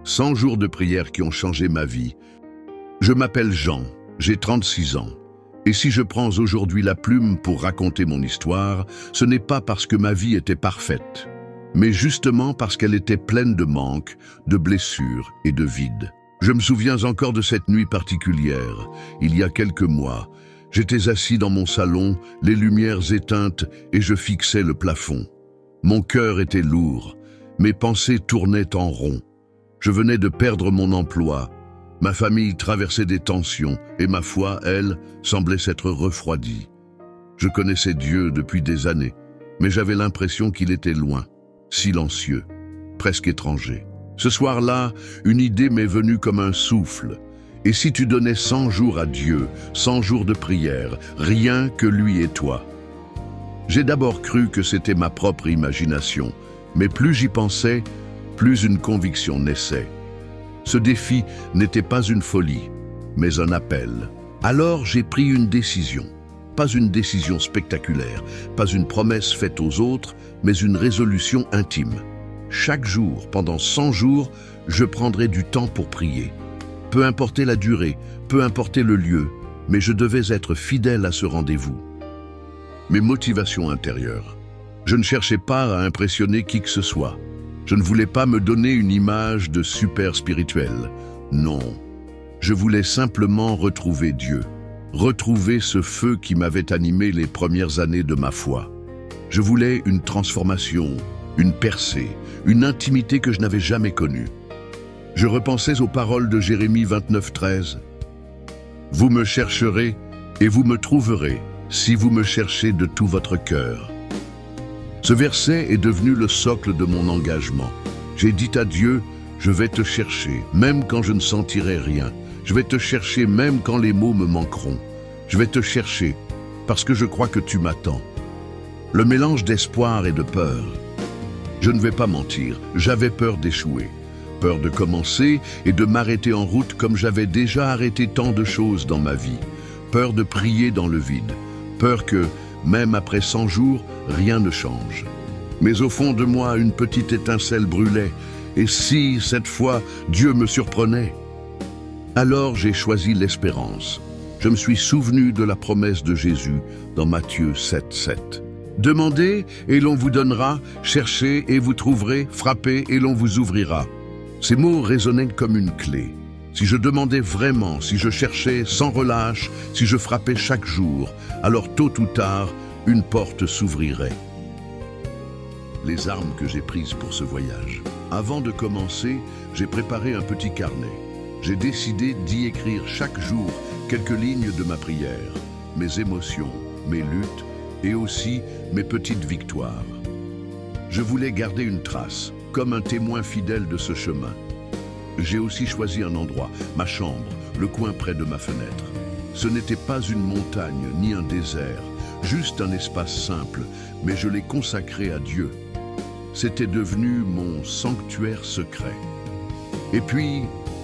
100 jours de prière qui ont changé ma vie. Je m'appelle Jean, j'ai 36 ans. Et si je prends aujourd'hui la plume pour raconter mon histoire, ce n'est pas parce que ma vie était parfaite, mais justement parce qu'elle était pleine de manques, de blessures et de vides. Je me souviens encore de cette nuit particulière, il y a quelques mois. J'étais assis dans mon salon, les lumières éteintes, et je fixais le plafond. Mon cœur était lourd, mes pensées tournaient en rond. Je venais de perdre mon emploi. Ma famille traversait des tensions, et ma foi, elle, semblait s'être refroidie. Je connaissais Dieu depuis des années, mais j'avais l'impression qu'il était loin, silencieux, presque étranger. Ce soir-là, une idée m'est venue comme un souffle. Et si tu donnais 100 jours à Dieu, 100 jours de prière, rien que lui et toi? J'ai d'abord cru que c'était ma propre imagination, mais plus j'y pensais, plus une conviction naissait. Ce défi n'était pas une folie, mais un appel. Alors j'ai pris une décision. Pas une décision spectaculaire, pas une promesse faite aux autres, mais une résolution intime. Chaque jour, pendant 100 jours, je prendrai du temps pour prier. Peu importait la durée, peu importait le lieu, mais je devais être fidèle à ce rendez-vous. Mes motivations intérieures. Je ne cherchais pas à impressionner qui que ce soit. Je ne voulais pas me donner une image de super spirituel. Non, je voulais simplement retrouver Dieu. Retrouver ce feu qui m'avait animé les premières années de ma foi. Je voulais une transformation, une percée, une intimité que je n'avais jamais connue. Je repensais aux paroles de Jérémie 29:13. « Vous me chercherez et vous me trouverez si vous me cherchez de tout votre cœur. » Ce verset est devenu le socle de mon engagement. J'ai dit à Dieu, je vais te chercher, même quand je ne sentirai rien. Je vais te chercher même quand les mots me manqueront. Je vais te chercher parce que je crois que tu m'attends. Le mélange d'espoir et de peur. Je ne vais pas mentir, j'avais peur d'échouer. Peur de commencer et de m'arrêter en route comme j'avais déjà arrêté tant de choses dans ma vie. Peur de prier dans le vide. Peur que, même après 100 jours, rien ne change. Mais au fond de moi, une petite étincelle brûlait. Et si, cette fois, Dieu me surprenait? Alors j'ai choisi l'espérance. Je me suis souvenu de la promesse de Jésus dans Matthieu 7:7. Demandez et l'on vous donnera, cherchez et vous trouverez, frappez et l'on vous ouvrira. Ces mots résonnaient comme une clé. Si je demandais vraiment, si je cherchais sans relâche, si je frappais chaque jour, alors tôt ou tard, une porte s'ouvrirait. Les armes que j'ai prises pour ce voyage. Avant de commencer, j'ai préparé un petit carnet. J'ai décidé d'y écrire chaque jour quelques lignes de ma prière, mes émotions, mes luttes et aussi mes petites victoires. Je voulais garder une trace, comme un témoin fidèle de ce chemin. J'ai aussi choisi un endroit, ma chambre, le coin près de ma fenêtre. Ce n'était pas une montagne ni un désert, juste un espace simple, mais je l'ai consacré à Dieu. C'était devenu mon sanctuaire secret. Et puis,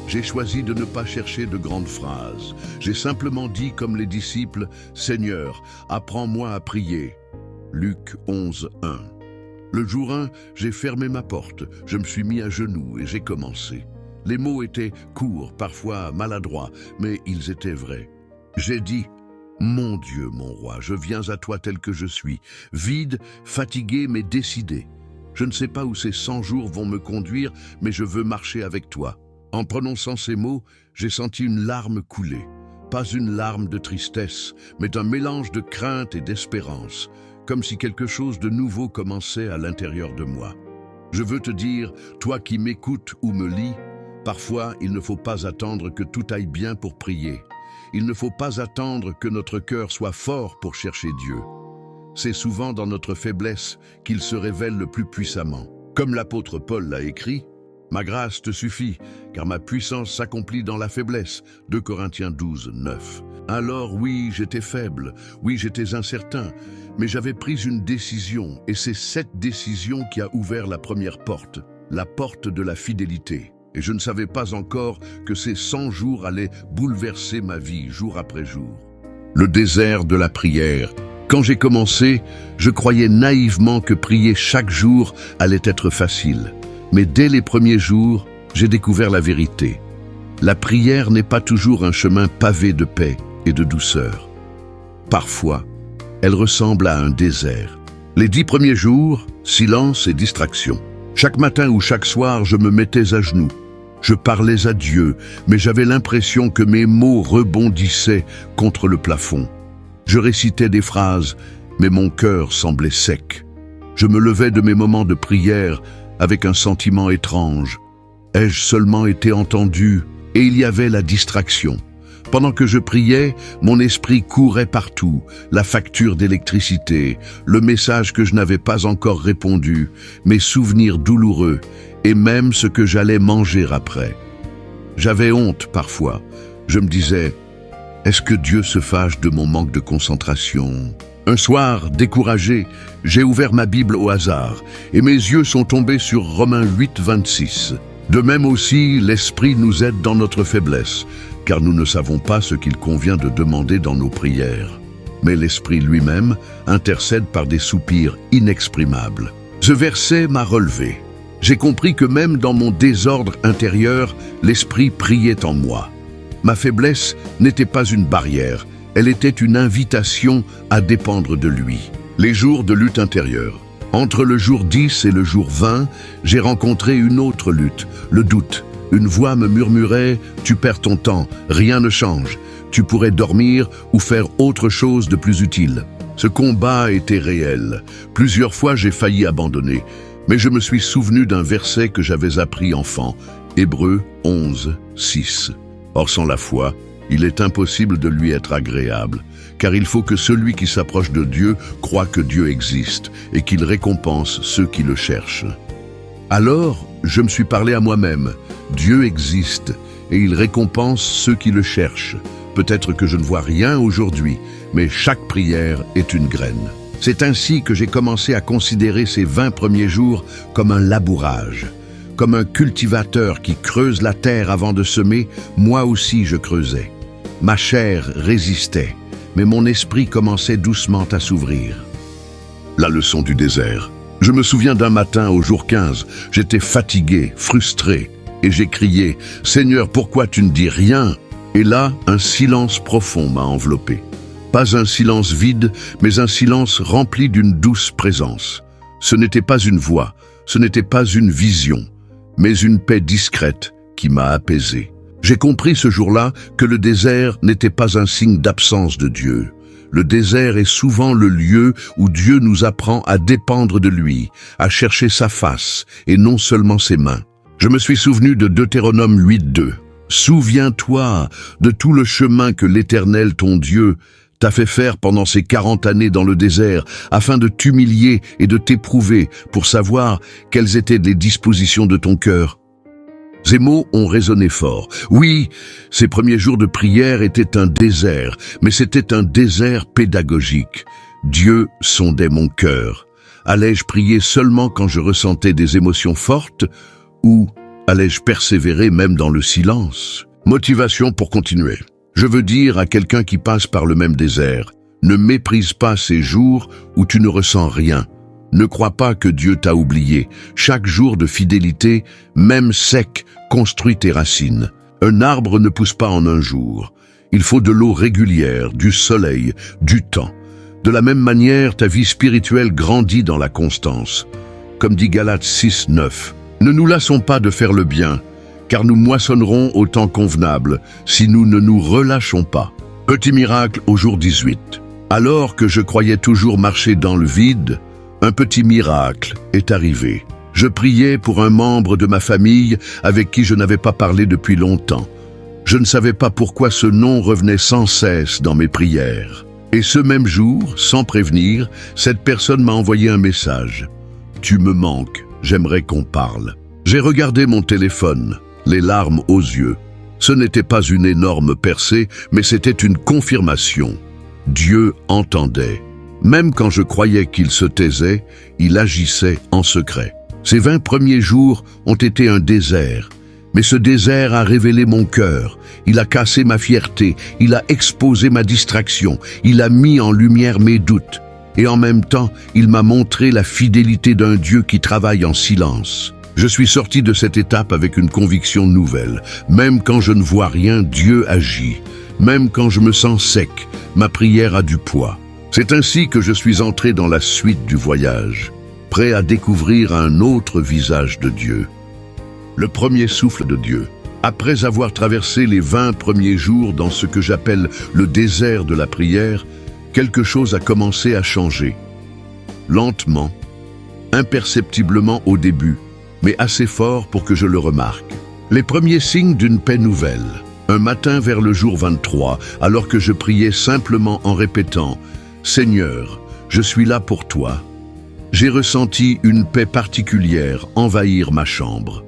j'ai choisi de ne pas chercher de grandes phrases. J'ai simplement dit comme les disciples, « Seigneur, apprends-moi à prier ». Luc 11:1. Le jour 1, j'ai fermé ma porte, je me suis mis à genoux et j'ai commencé. Les mots étaient courts, parfois maladroits, mais ils étaient vrais. J'ai dit, « Mon Dieu, mon roi, je viens à toi tel que je suis, vide, fatigué, mais décidé. Je ne sais pas où ces 100 jours vont me conduire, mais je veux marcher avec toi. » En prononçant ces mots, j'ai senti une larme couler. Pas une larme de tristesse, mais un mélange de crainte et d'espérance, comme si quelque chose de nouveau commençait à l'intérieur de moi. Je veux te dire, toi qui m'écoutes ou me lis, parfois il ne faut pas attendre que tout aille bien pour prier. Il ne faut pas attendre que notre cœur soit fort pour chercher Dieu. C'est souvent dans notre faiblesse qu'il se révèle le plus puissamment. Comme l'apôtre Paul l'a écrit, « Ma grâce te suffit, car ma puissance s'accomplit dans la faiblesse. » 2 Corinthiens 12:9. Alors oui, j'étais faible, oui, j'étais incertain, mais j'avais pris une décision, et c'est cette décision qui a ouvert la première porte, la porte de la fidélité. Et je ne savais pas encore que ces 100 jours allaient bouleverser ma vie jour après jour. Le désert de la prière. Quand j'ai commencé, je croyais naïvement que prier chaque jour allait être facile. Mais dès les premiers jours, j'ai découvert la vérité. La prière n'est pas toujours un chemin pavé de paix et de douceur. Parfois, elle ressemble à un désert. Les 10 premiers jours, silence et distraction. Chaque matin ou chaque soir, je me mettais à genoux. Je parlais à Dieu, mais j'avais l'impression que mes mots rebondissaient contre le plafond. Je récitais des phrases, mais mon cœur semblait sec. Je me levais de mes moments de prière avec un sentiment étrange. Ai-je seulement été entendu? Et il y avait la distraction. Pendant que je priais, mon esprit courait partout, la facture d'électricité, le message que je n'avais pas encore répondu, mes souvenirs douloureux et même ce que j'allais manger après. J'avais honte parfois. Je me disais, est-ce que Dieu se fâche de mon manque de concentration? Un soir, découragé, j'ai ouvert ma Bible au hasard et mes yeux sont tombés sur Romains 8, 26. De même aussi, l'Esprit nous aide dans notre faiblesse, car nous ne savons pas ce qu'il convient de demander dans nos prières. Mais l'Esprit lui-même intercède par des soupirs inexprimables. Ce verset m'a relevé. J'ai compris que même dans mon désordre intérieur, l'Esprit priait en moi. Ma faiblesse n'était pas une barrière, elle était une invitation à dépendre de lui. Les jours de lutte intérieure. Entre le jour 10 et le jour 20, j'ai rencontré une autre lutte, le doute. Une voix me murmurait « Tu perds ton temps, rien ne change. Tu pourrais dormir ou faire autre chose de plus utile. » Ce combat était réel. Plusieurs fois, j'ai failli abandonner. Mais je me suis souvenu d'un verset que j'avais appris enfant, Hébreux 11, 6. Or, sans la foi, il est impossible de lui être agréable, car il faut que celui qui s'approche de Dieu croit que Dieu existe et qu'il récompense ceux qui le cherchent. Alors, je me suis parlé à moi-même. Dieu existe et il récompense ceux qui le cherchent. Peut-être que je ne vois rien aujourd'hui, mais chaque prière est une graine. C'est ainsi que j'ai commencé à considérer ces 20 premiers jours comme un labourage. Comme un cultivateur qui creuse la terre avant de semer, moi aussi je creusais. Ma chair résistait, mais mon esprit commençait doucement à s'ouvrir. La leçon du désert. Je me souviens d'un matin au jour 15, j'étais fatigué, frustré, et j'ai crié « Seigneur, pourquoi tu ne dis rien ?» Et là, un silence profond m'a enveloppé. Pas un silence vide, mais un silence rempli d'une douce présence. Ce n'était pas une voix, ce n'était pas une vision, mais une paix discrète qui m'a apaisé. J'ai compris ce jour-là que le désert n'était pas un signe d'absence de Dieu. Le désert est souvent le lieu où Dieu nous apprend à dépendre de lui, à chercher sa face et non seulement ses mains. Je me suis souvenu de Deutéronome 8.2. « Souviens-toi de tout le chemin que l'Éternel, ton Dieu, t'a fait faire pendant ces 40 années dans le désert, afin de t'humilier et de t'éprouver pour savoir quelles étaient les dispositions de ton cœur. » Ces mots ont résonné fort. Oui, ces premiers jours de prière étaient un désert, mais c'était un désert pédagogique. Dieu sondait mon cœur. Allais-je prier seulement quand je ressentais des émotions fortes, ou allais-je persévérer même dans le silence? Motivation pour continuer. Je veux dire à quelqu'un qui passe par le même désert, ne méprise pas ces jours où tu ne ressens rien. Ne crois pas que Dieu t'a oublié. Chaque jour de fidélité, même sec, construit tes racines. Un arbre ne pousse pas en un jour. Il faut de l'eau régulière, du soleil, du temps. De la même manière, ta vie spirituelle grandit dans la constance. Comme dit Galates 6, 9. Ne nous lassons pas de faire le bien, car nous moissonnerons au temps convenable si nous ne nous relâchons pas. Petit miracle au jour 18. Alors que je croyais toujours marcher dans le vide, un petit miracle est arrivé. Je priais pour un membre de ma famille avec qui je n'avais pas parlé depuis longtemps. Je ne savais pas pourquoi ce nom revenait sans cesse dans mes prières. Et ce même jour, sans prévenir, cette personne m'a envoyé un message. « Tu me manques, j'aimerais qu'on parle. » J'ai regardé mon téléphone, les larmes aux yeux. Ce n'était pas une énorme percée, mais c'était une confirmation. Dieu entendait. Même quand je croyais qu'il se taisait, il agissait en secret. Ces 20 premiers jours ont été un désert. Mais ce désert a révélé mon cœur. Il a cassé ma fierté. Il a exposé ma distraction. Il a mis en lumière mes doutes. Et en même temps, il m'a montré la fidélité d'un Dieu qui travaille en silence. Je suis sorti de cette étape avec une conviction nouvelle. Même quand je ne vois rien, Dieu agit. Même quand je me sens sec, ma prière a du poids. C'est ainsi que je suis entré dans la suite du voyage, prêt à découvrir un autre visage de Dieu. Le premier souffle de Dieu. Après avoir traversé les 20 premiers jours dans ce que j'appelle le désert de la prière, quelque chose a commencé à changer. Lentement, imperceptiblement au début, mais assez fort pour que je le remarque. Les premiers signes d'une paix nouvelle. Un matin vers le jour 23, alors que je priais simplement en répétant « Seigneur, je suis là pour toi », j'ai ressenti une paix particulière envahir ma chambre.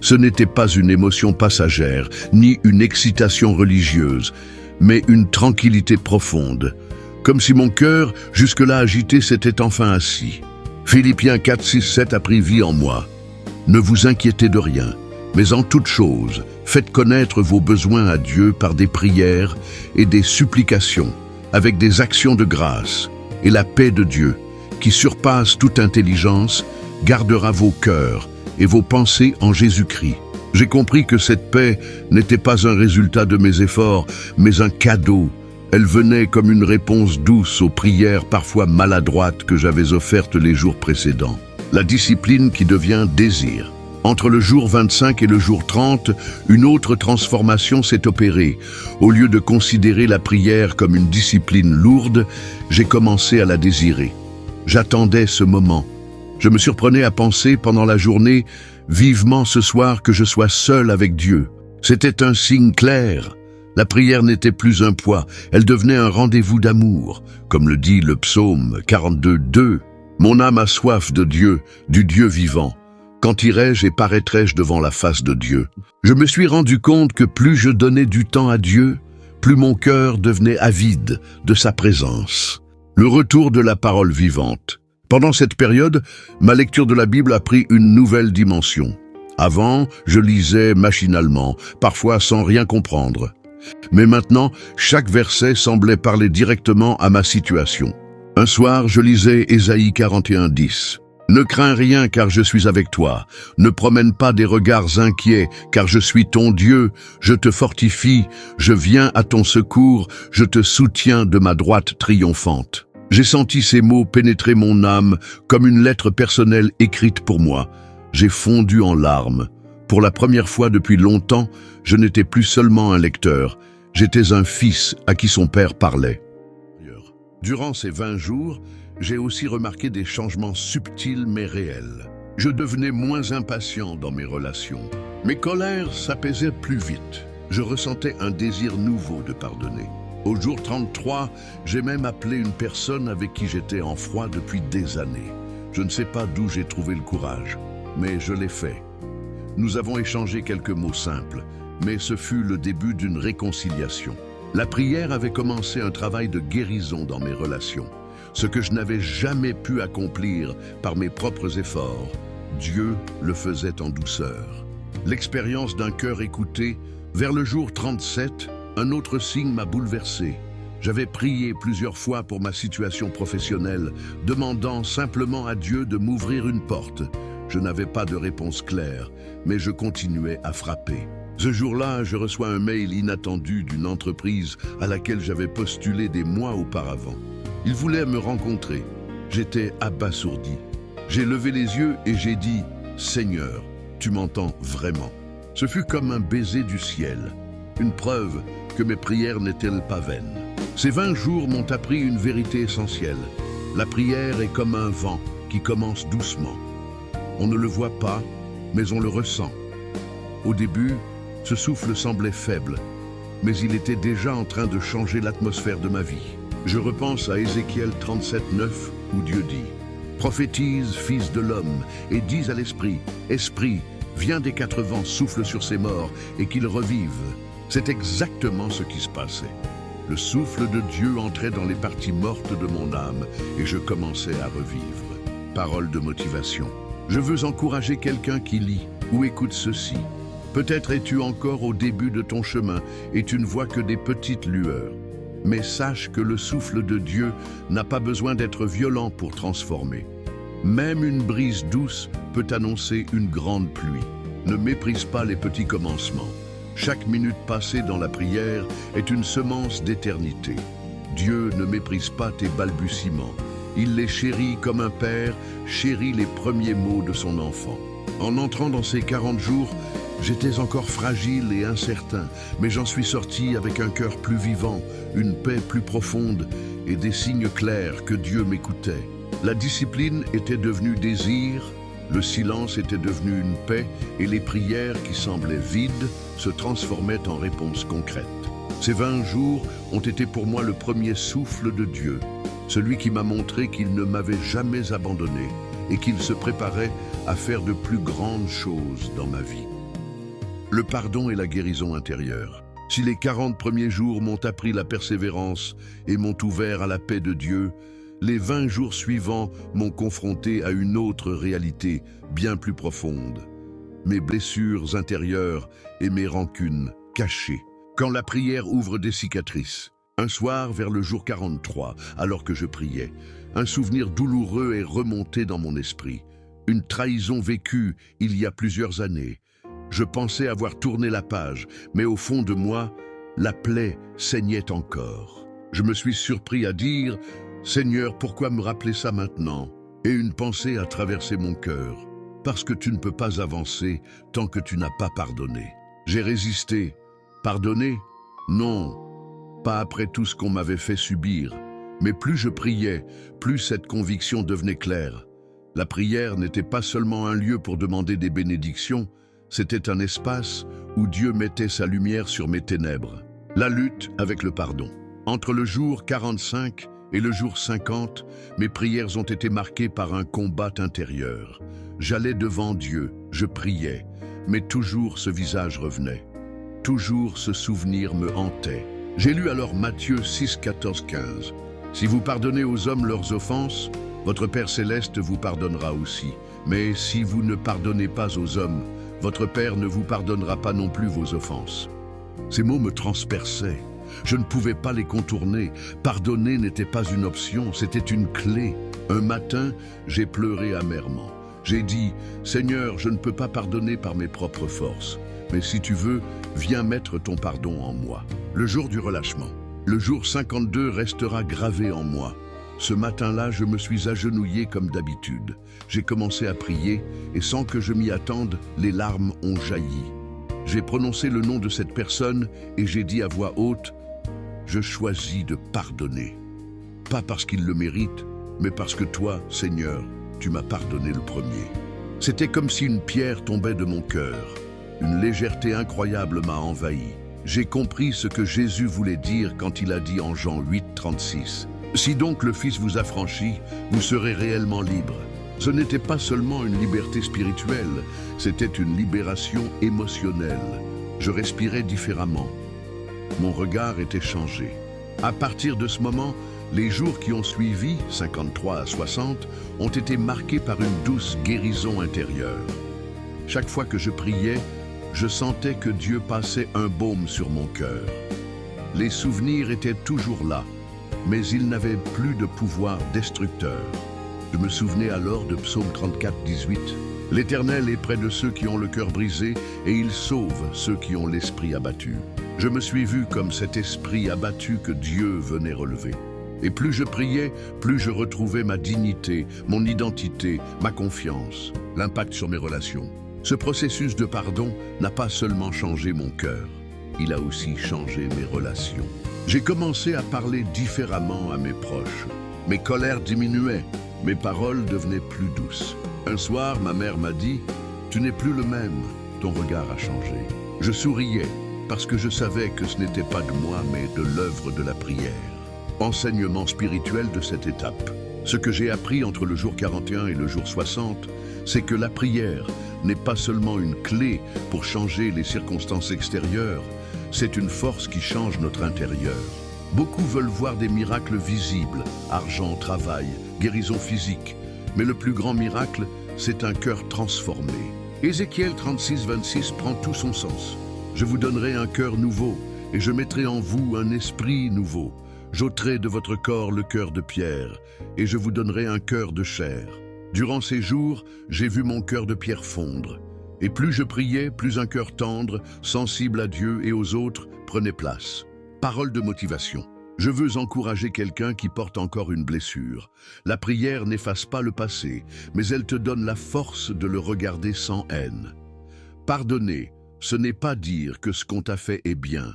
Ce n'était pas une émotion passagère, ni une excitation religieuse, mais une tranquillité profonde, comme si mon cœur, jusque-là agité, s'était enfin assis. Philippiens 4, 6, 7 a pris vie en moi. Ne vous inquiétez de rien, mais en toute chose, faites connaître vos besoins à Dieu par des prières et des supplications, avec des actions de grâce, et la paix de Dieu, qui surpasse toute intelligence, gardera vos cœurs et vos pensées en Jésus-Christ. J'ai compris que cette paix n'était pas un résultat de mes efforts, mais un cadeau. Elle venait comme une réponse douce aux prières parfois maladroites que j'avais offertes les jours précédents. La discipline qui devient désir. Entre le jour 25 et le jour 30, une autre transformation s'est opérée. Au lieu de considérer la prière comme une discipline lourde, j'ai commencé à la désirer. J'attendais ce moment. Je me surprenais à penser pendant la journée, vivement ce soir que je sois seul avec Dieu. C'était un signe clair. La prière n'était plus un poids, elle devenait un rendez-vous d'amour, comme le dit le psaume 42, 2. Mon âme a soif de Dieu, du Dieu vivant. Quand irai-je et paraîtrai-je devant la face de Dieu? Je me suis rendu compte que plus je donnais du temps à Dieu, plus mon cœur devenait avide de sa présence. Le retour de la parole vivante. Pendant cette période, ma lecture de la Bible a pris une nouvelle dimension. Avant, je lisais machinalement, parfois sans rien comprendre. Mais maintenant, chaque verset semblait parler directement à ma situation. Un soir, je lisais Ésaïe 41, 10. « Ne crains rien car je suis avec toi. Ne promène pas des regards inquiets car je suis ton Dieu. Je te fortifie, je viens à ton secours, je te soutiens de ma droite triomphante. » J'ai senti ces mots pénétrer mon âme comme une lettre personnelle écrite pour moi. J'ai fondu en larmes. Pour la première fois depuis longtemps, je n'étais plus seulement un lecteur. J'étais un fils à qui son père parlait. Durant ces 20 jours, j'ai aussi remarqué des changements subtils mais réels. Je devenais moins impatient dans mes relations. Mes colères s'apaisaient plus vite. Je ressentais un désir nouveau de pardonner. Au jour 33, j'ai même appelé une personne avec qui j'étais en froid depuis des années. Je ne sais pas d'où j'ai trouvé le courage, mais je l'ai fait. Nous avons échangé quelques mots simples, mais ce fut le début d'une réconciliation. La prière avait commencé un travail de guérison dans mes relations. Ce que je n'avais jamais pu accomplir par mes propres efforts, Dieu le faisait en douceur. L'expérience d'un cœur écouté, vers le jour 37, un autre signe m'a bouleversé. J'avais prié plusieurs fois pour ma situation professionnelle, demandant simplement à Dieu de m'ouvrir une porte. Je n'avais pas de réponse claire, mais je continuais à frapper. Ce jour-là, je reçois un mail inattendu d'une entreprise à laquelle j'avais postulé des mois auparavant. Ils voulaient me rencontrer. J'étais abasourdi. J'ai levé les yeux et j'ai dit « Seigneur, tu m'entends vraiment ?» Ce fut comme un baiser du ciel, une preuve que mes prières n'étaient pas vaines. Ces 20 jours m'ont appris une vérité essentielle. La prière est comme un vent qui commence doucement. On ne le voit pas, mais on le ressent. Au début, ce souffle semblait faible, mais il était déjà en train de changer l'atmosphère de ma vie. Je repense à Ézéchiel 37, 9, où Dieu dit « Prophétise, fils de l'homme, et dis à l'esprit, « Esprit, viens des 4 vents, souffle sur ces morts, et qu'ils revivent. » C'est exactement ce qui se passait. Le souffle de Dieu entrait dans les parties mortes de mon âme, et je commençais à revivre. Parole de motivation. Je veux encourager quelqu'un qui lit ou écoute ceci. Peut-être es-tu encore au début de ton chemin et tu ne vois que des petites lueurs. Mais sache que le souffle de Dieu n'a pas besoin d'être violent pour transformer. Même une brise douce peut annoncer une grande pluie. Ne méprise pas les petits commencements. Chaque minute passée dans la prière est une semence d'éternité. Dieu ne méprise pas tes balbutiements. Il les chérit comme un père chérit les premiers mots de son enfant. En entrant dans ces 40 jours, j'étais encore fragile et incertain, mais j'en suis sorti avec un cœur plus vivant, une paix plus profonde et des signes clairs que Dieu m'écoutait. La discipline était devenue désir, le silence était devenu une paix et les prières qui semblaient vides se transformaient en réponses concrètes. Ces 20 jours ont été pour moi le premier souffle de Dieu, celui qui m'a montré qu'il ne m'avait jamais abandonné et qu'il se préparait à faire de plus grandes choses dans ma vie. Le pardon et la guérison intérieure. Si les 40 premiers jours m'ont appris la persévérance et m'ont ouvert à la paix de Dieu, les 20 jours suivants m'ont confronté à une autre réalité bien plus profonde. Mes blessures intérieures et mes rancunes cachées. Quand la prière ouvre des cicatrices. Un soir, vers le jour 43, alors que je priais, un souvenir douloureux est remonté dans mon esprit. Une trahison vécue il y a plusieurs années. Je pensais avoir tourné la page, mais au fond de moi, la plaie saignait encore. Je me suis surpris à dire « Seigneur, pourquoi me rappeler ça maintenant ?» Et une pensée a traversé mon cœur. « Parce que tu ne peux pas avancer tant que tu n'as pas pardonné. » J'ai résisté. Pardonner? Non, pas après tout ce qu'on m'avait fait subir. Mais plus je priais, plus cette conviction devenait claire. La prière n'était pas seulement un lieu pour demander des bénédictions, c'était un espace où Dieu mettait sa lumière sur mes ténèbres. La lutte avec le pardon. Entre le jour 45 et le jour 50, mes prières ont été marquées par un combat intérieur. J'allais devant Dieu, je priais, mais toujours ce visage revenait. Toujours ce souvenir me hantait. J'ai lu alors Matthieu 6, 14, 15. « Si vous pardonnez aux hommes leurs offenses, votre Père céleste vous pardonnera aussi. Mais si vous ne pardonnez pas aux hommes, votre Père ne vous pardonnera pas non plus vos offenses. » Ces mots me transperçaient. Je ne pouvais pas les contourner. Pardonner n'était pas une option, c'était une clé. Un matin, j'ai pleuré amèrement. J'ai dit « Seigneur, je ne peux pas pardonner par mes propres forces. Mais si tu veux, viens mettre ton pardon en moi. » Le jour du relâchement. Le jour 52 restera gravé en moi. Ce matin-là, je me suis agenouillé comme d'habitude. J'ai commencé à prier et sans que je m'y attende, les larmes ont jailli. J'ai prononcé le nom de cette personne et j'ai dit à voix haute « Je choisis de pardonner. Pas parce qu'il le mérite, mais parce que toi, Seigneur, tu m'as pardonné le premier. » C'était comme si une pierre tombait de mon cœur. Une légèreté incroyable m'a envahi. J'ai compris ce que Jésus voulait dire quand il a dit en Jean 8, 36. « Si donc le Fils vous affranchit, vous serez réellement libre. » Ce n'était pas seulement une liberté spirituelle, c'était une libération émotionnelle. Je respirais différemment. Mon regard était changé. À partir de ce moment, les jours qui ont suivi, 53 à 60, ont été marqués par une douce guérison intérieure. Chaque fois que je priais, je sentais que Dieu passait un baume sur mon cœur. Les souvenirs étaient toujours là, mais ils n'avaient plus de pouvoir destructeur. Je me souvenais alors de Psaume 34, 18. « L'Éternel est près de ceux qui ont le cœur brisé et il sauve ceux qui ont l'esprit abattu. » Je me suis vu comme cet esprit abattu que Dieu venait relever. Et plus je priais, plus je retrouvais ma dignité, mon identité, ma confiance, l'impact sur mes relations. Ce processus de pardon n'a pas seulement changé mon cœur, il a aussi changé mes relations. J'ai commencé à parler différemment à mes proches. Mes colères diminuaient, mes paroles devenaient plus douces. Un soir, ma mère m'a dit « Tu n'es plus le même, ton regard a changé. » Je souriais parce que je savais que ce n'était pas de moi, mais de l'œuvre de la prière. Enseignement spirituel de cette étape. Ce que j'ai appris entre le jour 41 et le jour 60, c'est que la prière n'est pas seulement une clé pour changer les circonstances extérieures, c'est une force qui change notre intérieur. Beaucoup veulent voir des miracles visibles, argent, travail, guérison physique, mais le plus grand miracle, c'est un cœur transformé. Ézéchiel 36, 26 prend tout son sens. « Je vous donnerai un cœur nouveau, et je mettrai en vous un esprit nouveau. J'ôterai de votre corps le cœur de pierre, et je vous donnerai un cœur de chair. » Durant ces jours, j'ai vu mon cœur de pierre fondre. Et plus je priais, plus un cœur tendre, sensible à Dieu et aux autres, prenait place. Parole de motivation. Je veux encourager quelqu'un qui porte encore une blessure. La prière n'efface pas le passé, mais elle te donne la force de le regarder sans haine. Pardonner, ce n'est pas dire que ce qu'on t'a fait est bien.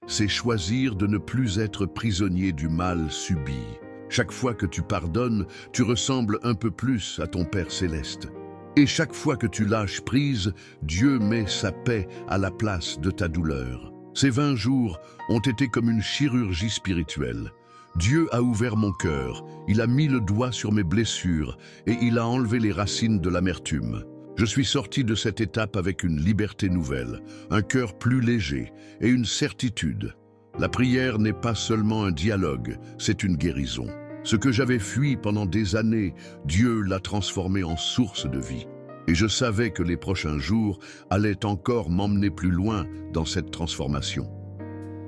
C'est choisir de ne plus être prisonnier du mal subi. Chaque fois que tu pardonnes, tu ressembles un peu plus à ton Père céleste. Et chaque fois que tu lâches prise, Dieu met sa paix à la place de ta douleur. Ces 20 jours ont été comme une chirurgie spirituelle. Dieu a ouvert mon cœur, il a mis le doigt sur mes blessures et il a enlevé les racines de l'amertume. Je suis sorti de cette étape avec une liberté nouvelle, un cœur plus léger et une certitude. La prière n'est pas seulement un dialogue, c'est une guérison. Ce que j'avais fui pendant des années, Dieu l'a transformé en source de vie. Et je savais que les prochains jours allaient encore m'emmener plus loin dans cette transformation.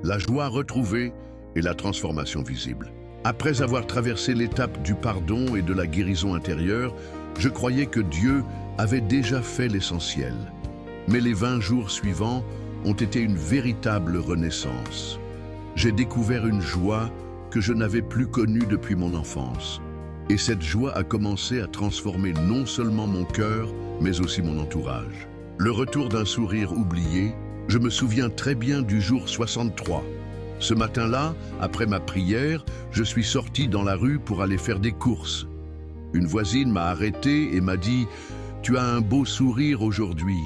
La joie retrouvée et la transformation visible. Après avoir traversé l'étape du pardon et de la guérison intérieure, je croyais que Dieu avait déjà fait l'essentiel. Mais les 20 jours suivants ont été une véritable renaissance. J'ai découvert une joie que je n'avais plus connue depuis mon enfance. Et cette joie a commencé à transformer non seulement mon cœur, mais aussi mon entourage. Le retour d'un sourire oublié, je me souviens très bien du jour 63. Ce matin-là, après ma prière, je suis sorti dans la rue pour aller faire des courses. Une voisine m'a arrêté et m'a dit « Tu as un beau sourire aujourd'hui.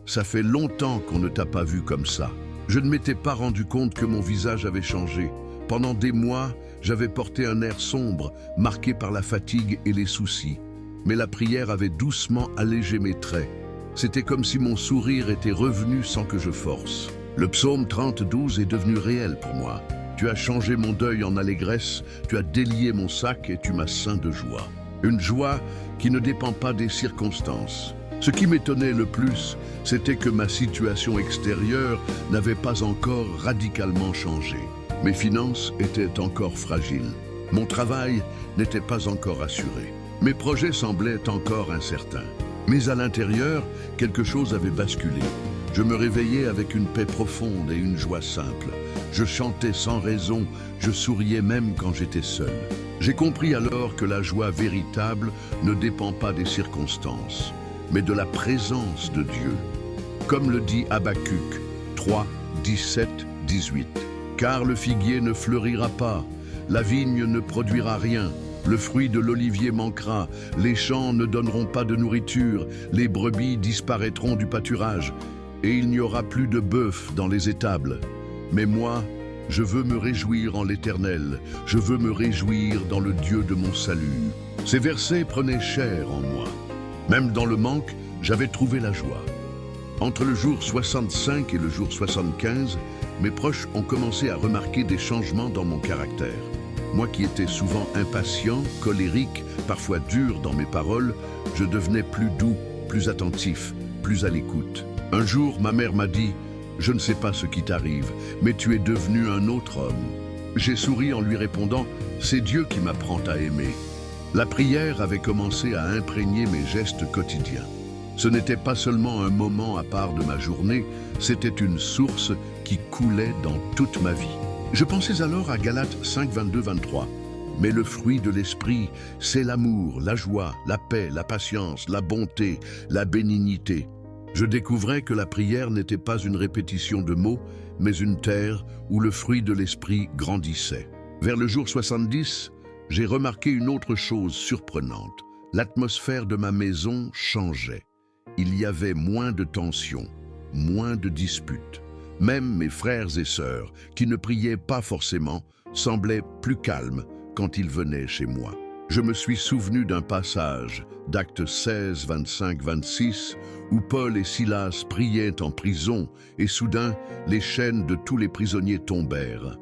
Ça fait longtemps qu'on ne t'a pas vu comme ça. » Je ne m'étais pas rendu compte que mon visage avait changé. Pendant des mois, j'avais porté un air sombre, marqué par la fatigue et les soucis. Mais la prière avait doucement allégé mes traits. C'était comme si mon sourire était revenu sans que je force. Le psaume 30:12 est devenu réel pour moi. Tu as changé mon deuil en allégresse, tu as délié mon sac et tu m'as ceint de joie. Une joie qui ne dépend pas des circonstances. Ce qui m'étonnait le plus, c'était que ma situation extérieure n'avait pas encore radicalement changé. Mes finances étaient encore fragiles. Mon travail n'était pas encore assuré. Mes projets semblaient encore incertains. Mais à l'intérieur, quelque chose avait basculé. Je me réveillais avec une paix profonde et une joie simple. Je chantais sans raison, je souriais même quand j'étais seul. J'ai compris alors que la joie véritable ne dépend pas des circonstances, mais de la présence de Dieu. Comme le dit Habacuc 3, 17, 18. Car le figuier ne fleurira pas, la vigne ne produira rien, le fruit de l'olivier manquera, les champs ne donneront pas de nourriture, les brebis disparaîtront du pâturage, et il n'y aura plus de bœuf dans les étables. Mais moi, je veux me réjouir en l'Éternel, je veux me réjouir dans le Dieu de mon salut. Ces versets prenaient chair en moi. Même dans le manque, j'avais trouvé la joie. Entre le jour 65 et le jour 75, mes proches ont commencé à remarquer des changements dans mon caractère. Moi qui étais souvent impatient, colérique, parfois dur dans mes paroles, je devenais plus doux, plus attentif, plus à l'écoute. Un jour, ma mère m'a dit « Je ne sais pas ce qui t'arrive, mais tu es devenu un autre homme. » J'ai souri en lui répondant « C'est Dieu qui m'apprend à aimer. » La prière avait commencé à imprégner mes gestes quotidiens. Ce n'était pas seulement un moment à part de ma journée, c'était une source qui coulait dans toute ma vie. Je pensais alors à Galates 5, 22, 23. Mais le fruit de l'esprit, c'est l'amour, la joie, la paix, la patience, la bonté, la bénignité. Je découvrais que la prière n'était pas une répétition de mots, mais une terre où le fruit de l'esprit grandissait. Vers le jour 70, j'ai remarqué une autre chose surprenante. L'atmosphère de ma maison changeait. Il y avait moins de tensions, moins de disputes. Même mes frères et sœurs, qui ne priaient pas forcément, semblaient plus calmes quand ils venaient chez moi. Je me suis souvenu d'un passage d'Actes 16, 25, 26, où Paul et Silas priaient en prison et soudain, les chaînes de tous les prisonniers tombèrent.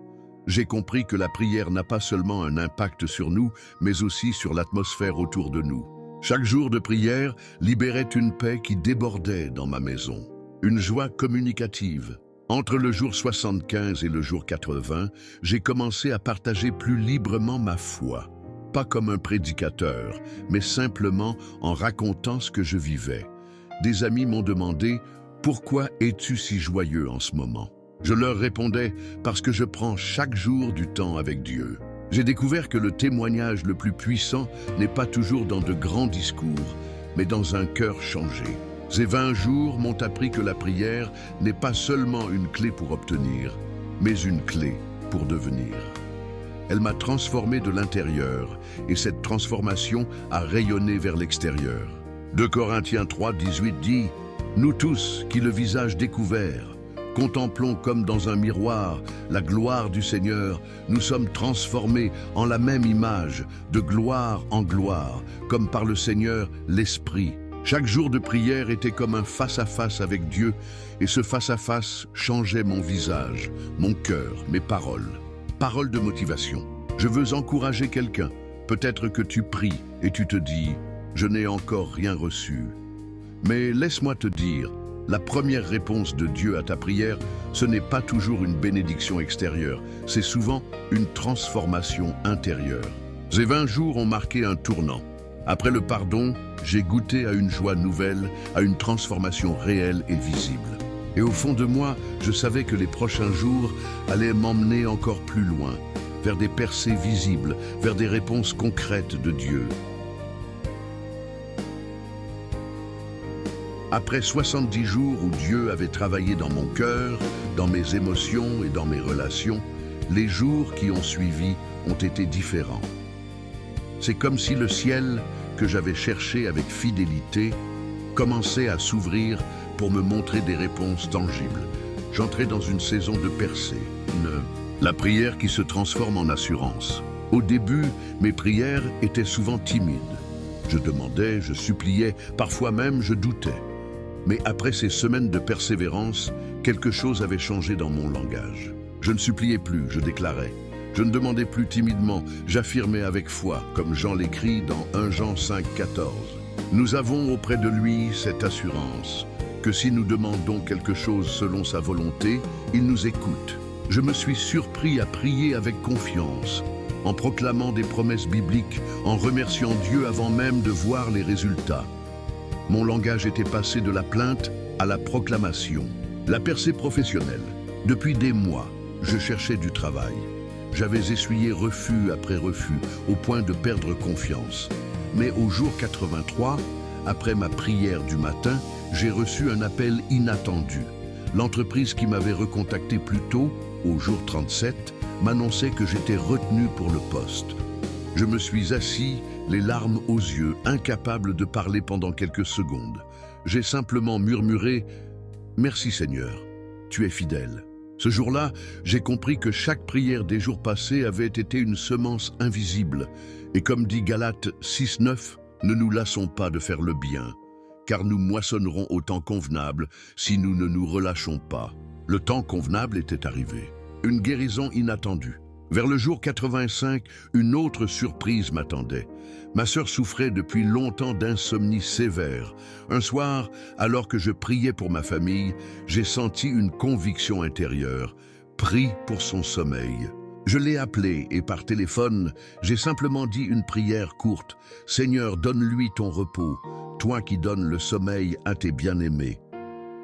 J'ai compris que la prière n'a pas seulement un impact sur nous, mais aussi sur l'atmosphère autour de nous. Chaque jour de prière libérait une paix qui débordait dans ma maison, une joie communicative. Entre le jour 75 et le jour 80, j'ai commencé à partager plus librement ma foi. pas comme un prédicateur, mais simplement en racontant ce que je vivais. Des amis m'ont demandé « Pourquoi es-tu si joyeux en ce moment ?» Je leur répondais « Parce que je prends chaque jour du temps avec Dieu. » J'ai découvert que le témoignage le plus puissant n'est pas toujours dans de grands discours, mais dans un cœur changé. Ces 20 jours m'ont appris que la prière n'est pas seulement une clé pour obtenir, mais une clé pour devenir. Elle m'a transformé de l'intérieur et cette transformation a rayonné vers l'extérieur. 2 Corinthiens 3, 18 dit « Nous tous, qui le visage découvert, contemplons comme dans un miroir la gloire du Seigneur, nous sommes transformés en la même image, de gloire en gloire, comme par le Seigneur l'Esprit. » Chaque jour de prière était comme un face-à-face avec Dieu, et ce face-à-face changeait mon visage, mon cœur, mes paroles. Paroles de motivation. Je veux encourager quelqu'un. Peut-être que tu pries et tu te dis « Je n'ai encore rien reçu ». Mais laisse-moi te dire, la première réponse de Dieu à ta prière, ce n'est pas toujours une bénédiction extérieure, c'est souvent une transformation intérieure. Ces 20 jours ont marqué un tournant. Après le pardon, j'ai goûté à une joie nouvelle, à une transformation réelle et visible. Et au fond de moi, je savais que les prochains jours allaient m'emmener encore plus loin, vers des percées visibles, vers des réponses concrètes de Dieu. Après 70 jours où Dieu avait travaillé dans mon cœur, dans mes émotions et dans mes relations, les jours qui ont suivi ont été différents. C'est comme si le ciel, que j'avais cherché avec fidélité, commençait à s'ouvrir pour me montrer des réponses tangibles. J'entrais dans une saison de percée, la prière qui se transforme en assurance. Au début, mes prières étaient souvent timides. Je demandais, je suppliais, parfois même je doutais. Mais après ces semaines de persévérance, quelque chose avait changé dans mon langage. Je ne suppliais plus, je déclarais. Je ne demandais plus timidement, j'affirmais avec foi, comme Jean l'écrit dans 1 Jean 5, 14. Nous avons auprès de lui cette assurance, que si nous demandons quelque chose selon sa volonté, il nous écoute. Je me suis surpris à prier avec confiance, en proclamant des promesses bibliques, en remerciant Dieu avant même de voir les résultats. Mon langage était passé de la plainte à la proclamation. La percée professionnelle. Depuis des mois, je cherchais du travail. J'avais essuyé refus après refus, au point de perdre confiance. Mais au jour 83, après ma prière du matin, j'ai reçu un appel inattendu. L'entreprise qui m'avait recontacté plus tôt, au jour 37, m'annonçait que j'étais retenu pour le poste. Je me suis assis, les larmes aux yeux, incapable de parler pendant quelques secondes. J'ai simplement murmuré « Merci Seigneur, tu es fidèle ». Ce jour-là, j'ai compris que chaque prière des jours passés avait été une semence invisible. Et comme dit Galates 6:9, ne nous lassons pas de faire le bien, car nous moissonnerons au temps convenable si nous ne nous relâchons pas. Le temps convenable était arrivé. Une guérison inattendue. Vers le jour 85, une autre surprise m'attendait. Ma sœur souffrait depuis longtemps d'insomnie sévère. Un soir, alors que je priais pour ma famille, j'ai senti une conviction intérieure. Prie pour son sommeil. Je l'ai appelée et par téléphone, j'ai simplement dit une prière courte. « Seigneur, donne-lui ton repos, toi qui donnes le sommeil à tes bien-aimés. »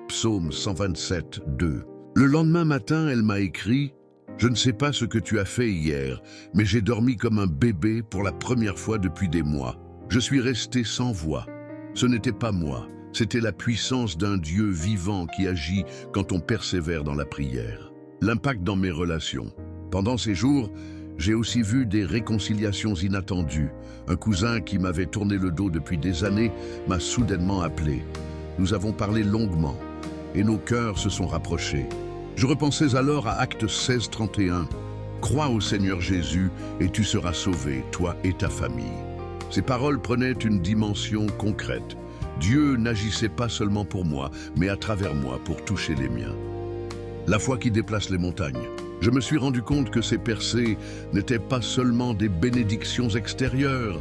Psaume 127, 2. Le lendemain matin, elle m'a écrit « Je ne sais pas ce que tu as fait hier, mais j'ai dormi comme un bébé pour la première fois depuis des mois. Je suis resté sans voix. Ce n'était pas moi, c'était la puissance d'un Dieu vivant qui agit quand on persévère dans la prière. » L'impact dans mes relations. Pendant ces jours, j'ai aussi vu des réconciliations inattendues. Un cousin qui m'avait tourné le dos depuis des années m'a soudainement appelé. Nous avons parlé longuement et nos cœurs se sont rapprochés. Je repensais alors à Actes 16, 31. « Crois au Seigneur Jésus et tu seras sauvé, toi et ta famille. » Ces paroles prenaient une dimension concrète. Dieu n'agissait pas seulement pour moi, mais à travers moi pour toucher les miens. La foi qui déplace les montagnes. Je me suis rendu compte que ces percées n'étaient pas seulement des bénédictions extérieures,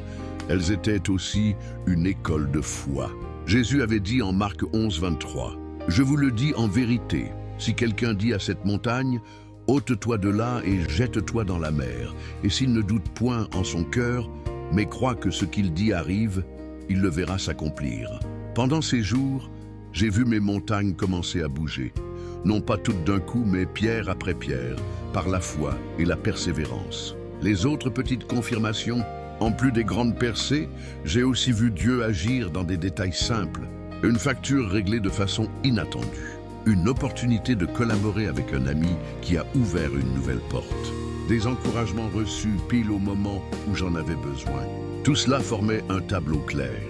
elles étaient aussi une école de foi. Jésus avait dit en Marc 11, 23, « Je vous le dis en vérité, si quelqu'un dit à cette montagne, ôte-toi de là et jette-toi dans la mer, et s'il ne doute point en son cœur, mais crois que ce qu'il dit arrive, il le verra s'accomplir. Pendant ces jours, j'ai vu mes montagnes commencer à bouger, non pas toutes d'un coup, mais pierre après pierre, par la foi et la persévérance. Les autres petites confirmations, en plus des grandes percées, j'ai aussi vu Dieu agir dans des détails simples. Une facture réglée de façon inattendue. Une opportunité de collaborer avec un ami qui a ouvert une nouvelle porte. Des encouragements reçus pile au moment où j'en avais besoin. Tout cela formait un tableau clair.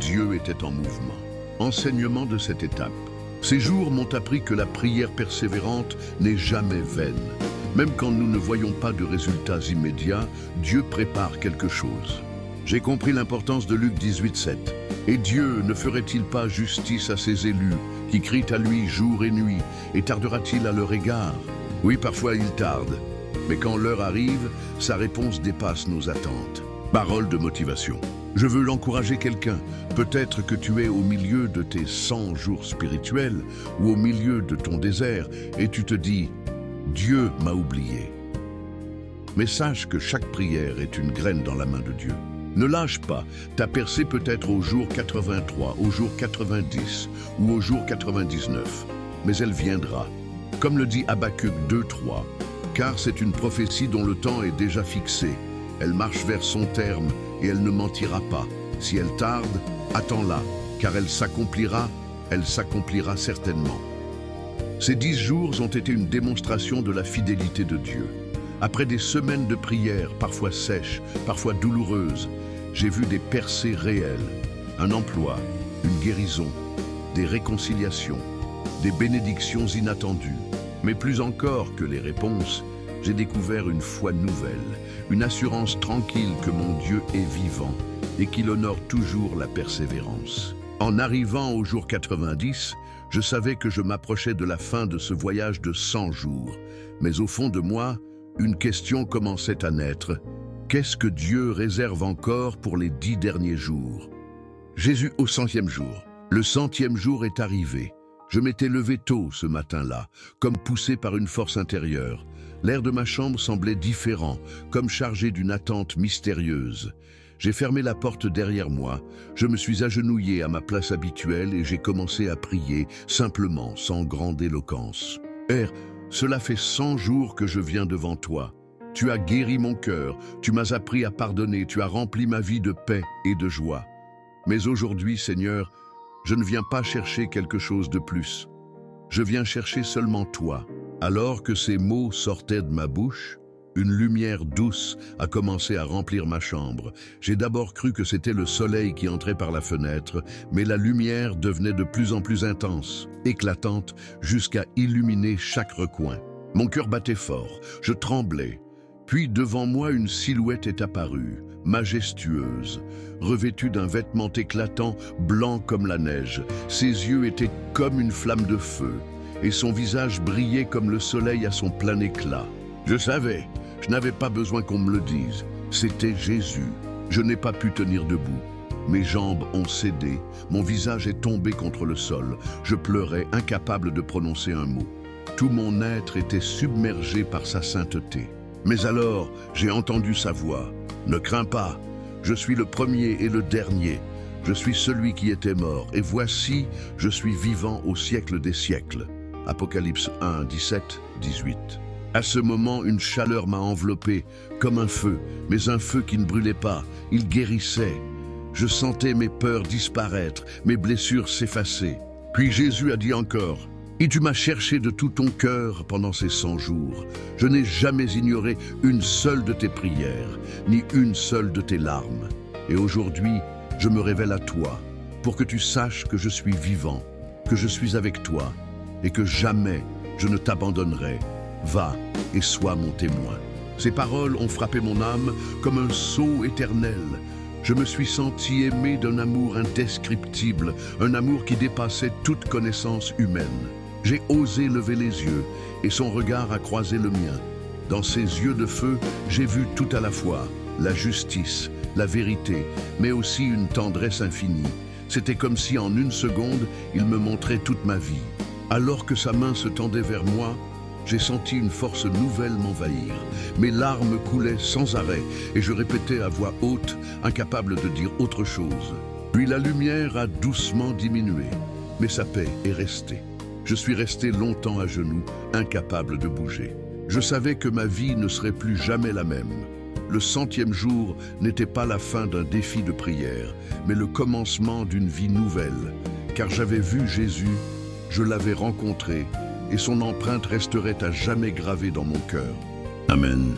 Dieu était en mouvement. Enseignement de cette étape. Ces jours m'ont appris que la prière persévérante n'est jamais vaine. Même quand nous ne voyons pas de résultats immédiats, Dieu prépare quelque chose. J'ai compris l'importance de Luc 18:7. Et Dieu ne ferait-il pas justice à ses élus, qui crient à lui jour et nuit, et tardera-t-il à leur égard? Oui, parfois il tarde, mais quand l'heure arrive, sa réponse dépasse nos attentes. Parole de motivation. Je veux l'encourager quelqu'un. Peut-être que tu es au milieu de tes 100 jours spirituels, ou au milieu de ton désert, et tu te dis « Dieu m'a oublié ». Mais sache que chaque prière est une graine dans la main de Dieu. Ne lâche pas, ta percée peut être au jour 83, au jour 90 ou au jour 99, mais elle viendra. Comme le dit Habacuc 2:3, car c'est une prophétie dont le temps est déjà fixé. Elle marche vers son terme et elle ne mentira pas. Si elle tarde, attends-la, car elle s'accomplira certainement. Ces 10 jours ont été une démonstration de la fidélité de Dieu. Après des semaines de prières, parfois sèches, parfois douloureuses, j'ai vu des percées réelles, un emploi, une guérison, des réconciliations, des bénédictions inattendues. Mais plus encore que les réponses, j'ai découvert une foi nouvelle, une assurance tranquille que mon Dieu est vivant et qu'il honore toujours la persévérance. En arrivant au jour 90, je savais que je m'approchais de la fin de ce voyage de 100 jours. Mais au fond de moi, une question commençait à naître. Qu'est-ce que Dieu réserve encore pour les 10 derniers jours? Jésus au 100e jour. Le 100e jour est arrivé. Je m'étais levé tôt ce matin-là, comme poussé par une force intérieure. L'air de ma chambre semblait différent, comme chargé d'une attente mystérieuse. J'ai fermé la porte derrière moi, je me suis agenouillé à ma place habituelle et j'ai commencé à prier, simplement, sans grande éloquence. « Père, cela fait 100 jours que je viens devant toi. Tu as guéri mon cœur, tu m'as appris à pardonner, tu as rempli ma vie de paix et de joie. Mais aujourd'hui, Seigneur, je ne viens pas chercher quelque chose de plus. Je viens chercher seulement toi. » Alors que ces mots sortaient de ma bouche, une lumière douce a commencé à remplir ma chambre. J'ai d'abord cru que c'était le soleil qui entrait par la fenêtre, mais la lumière devenait de plus en plus intense, éclatante, jusqu'à illuminer chaque recoin. Mon cœur battait fort, je tremblais. Puis devant moi, une silhouette est apparue, majestueuse, revêtue d'un vêtement éclatant, blanc comme la neige. Ses yeux étaient comme une flamme de feu, et son visage brillait comme le soleil à son plein éclat. Je savais, je n'avais pas besoin qu'on me le dise. C'était Jésus. Je n'ai pas pu tenir debout. Mes jambes ont cédé, mon visage est tombé contre le sol. Je pleurais, incapable de prononcer un mot. Tout mon être était submergé par sa sainteté. Mais alors, j'ai entendu sa voix. « Ne crains pas, je suis le premier et le dernier. Je suis celui qui était mort, et voici, je suis vivant au siècle des siècles. » Apocalypse 1, 17, 18. À ce moment, une chaleur m'a enveloppé, comme un feu, mais un feu qui ne brûlait pas, il guérissait. Je sentais mes peurs disparaître, mes blessures s'effacer. Puis Jésus a dit encore, « Et tu m'as cherché de tout ton cœur pendant ces 100 jours. Je n'ai jamais ignoré une seule de tes prières, ni une seule de tes larmes. Et aujourd'hui, je me révèle à toi, pour que tu saches que je suis vivant, que je suis avec toi, et que jamais je ne t'abandonnerai. Va et sois mon témoin. » Ces paroles ont frappé mon âme comme un sceau éternel. Je me suis senti aimé d'un amour indescriptible, un amour qui dépassait toute connaissance humaine. J'ai osé lever les yeux et son regard a croisé le mien. Dans ses yeux de feu, j'ai vu tout à la fois, la justice, la vérité, mais aussi une tendresse infinie. C'était comme si en une seconde, il me montrait toute ma vie. Alors que sa main se tendait vers moi, j'ai senti une force nouvelle m'envahir. Mes larmes coulaient sans arrêt et je répétais à voix haute, incapable de dire autre chose. Puis la lumière a doucement diminué, mais sa paix est restée. Je suis resté longtemps à genoux, incapable de bouger. Je savais que ma vie ne serait plus jamais la même. Le 100e jour n'était pas la fin d'un défi de prière, mais le commencement d'une vie nouvelle. Car j'avais vu Jésus, je l'avais rencontré, et son empreinte resterait à jamais gravée dans mon cœur. Amen.